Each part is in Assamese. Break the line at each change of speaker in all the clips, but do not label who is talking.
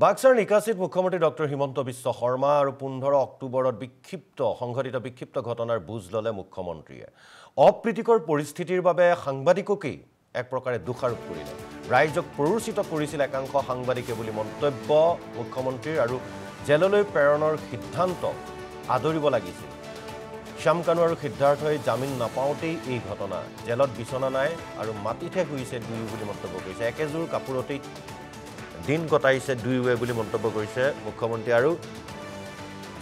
বাক্সাৰ নিকাশিত মুখ্যমন্ত্ৰী ডক্টৰ হিমন্ত বিশ্ব শৰ্মা আৰু 15 অক্টোবৰত সংঘটিত বিক্ষিপ্ত ঘটনাৰ বুজ ললে মুখ্যমন্ত্ৰীয়ে অপ্ৰীতিকৰ পৰিস্থিতিৰ বাবে সাংবাদিককেই এক প্ৰকাৰে দোষাৰোপ কৰিলে ৰাইজক প্ৰৰোচিত কৰিছিল একাংশ সাংবাদিকে বুলি মন্তব্য মুখ্যমন্ত্ৰীৰ আৰু জেললৈ প্ৰেৰণৰ সিদ্ধান্ত আদৰিব লাগিছিল শ্যাম কানু আৰু সিদ্ধাৰ্থই জামিন নাপাওঁতেই এই ঘটনা জেলত বিচনা নাই আৰু মাটিতে শুইছে দুয়ো বুলি মন্তব্য কৰিছে একেজোৰ কাপোৰতেই দিন কটাইছে দুয়োৱে বুলি মন্তব্য কৰিছে মুখ্যমন্ত্ৰী আৰু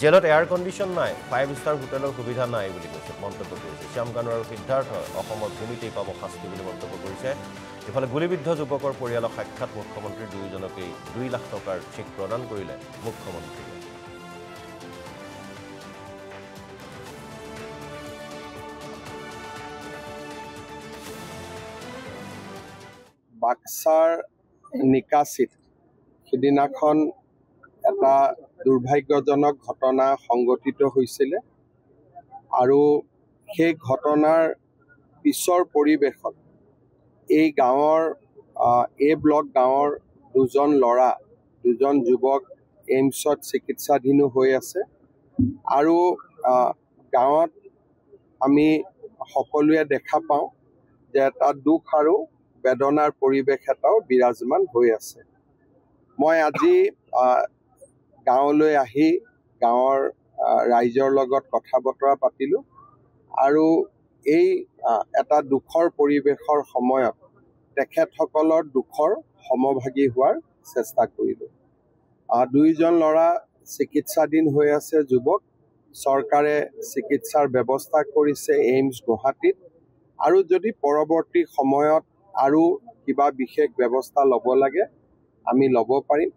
জেলত এয়াৰ কণ্ডিশ্যন নাই 5 ষ্টাৰ হোটেলৰ সুবিধা নাই বুলি কৈছে মন্তব্য কৰিছে শ্যাম কানু আৰু সিদ্ধাৰ্থ অসমৰ ভূমিতেই পাব শাস্তি বুলি মন্তব্য কৰিছে ইফালে গুলিবিদ্ধ যুৱকৰ পৰিয়ালক সাক্ষাৎ মুখ্যমন্ত্ৰী দুয়োজনকেই 2 লাখ টকাৰ চেক প্ৰদান কৰিলে মুখ্যমন্ত্ৰীয়ে
বাক্সাৰ নিকাশিত সিদিনাখন এটা দুৰ্ভাগ্যজনক ঘটনা সংঘটিত হৈছিল আৰু সেই ঘটনাৰ পিছৰ পৰিৱেশত এই গাঁৱৰ এ ব্লক গাঁৱৰ দুজন যুৱক এইমছত চিকিৎসাধীন হৈ আছে আৰু গাঁৱত আমি সকলোৱে দেখা পাওঁ যে এটা দুখ আৰু বেদনাৰ পৰিৱেশ এটাও বিৰাজমান হৈ আছে মই আজি গাঁৱলৈ আহি গাঁৱৰ ৰাইজৰ লগত কথা বতৰা পাতিলোঁ আৰু এই এটা দুখৰ পৰিৱেশৰ সময়ত তেখেতসকলৰ দুখৰ সমভাগী হোৱাৰ চেষ্টা কৰিলোঁ দুইজন ল'ৰা চিকিৎসাধীন হৈ আছে যুৱক চৰকাৰে চিকিৎসাৰ ব্যৱস্থা কৰিছে এইমছ গুৱাহাটীত আৰু যদি পৰৱৰ্তী সময়ত আৰু কিবা বিশেষ ব্যৱস্থা ল'ব লাগে আমি ল'ব পাৰিম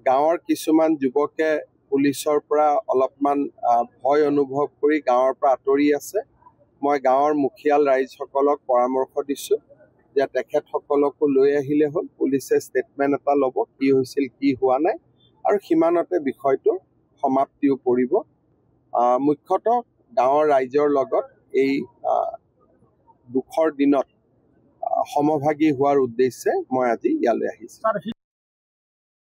গাঁৱৰ কিছুমান যুৱকে পুলিচৰ পৰা অলপমান ভয় অনুভৱ কৰি গাঁৱৰ পৰা আঁতৰি আছে মই গাঁৱৰ মুখিয়াল ৰাইজসকলক পৰামৰ্শ দিছোঁ যে তেখেতসকলকো লৈ আহিলে হ'ল পুলিচে ষ্টেটমেণ্ট এটা ল'ব কি হৈছিল কি হোৱা নাই আৰু সিমানতে বিষয়টো সমাপ্তিও পৰিব মুখ্যতঃ গাঁৱৰ ৰাইজৰ লগত এই দুখৰ দিনত সমভাগী হোৱাৰ উদ্দেশ্যে মই আজি ইয়ালৈ আহিছোঁ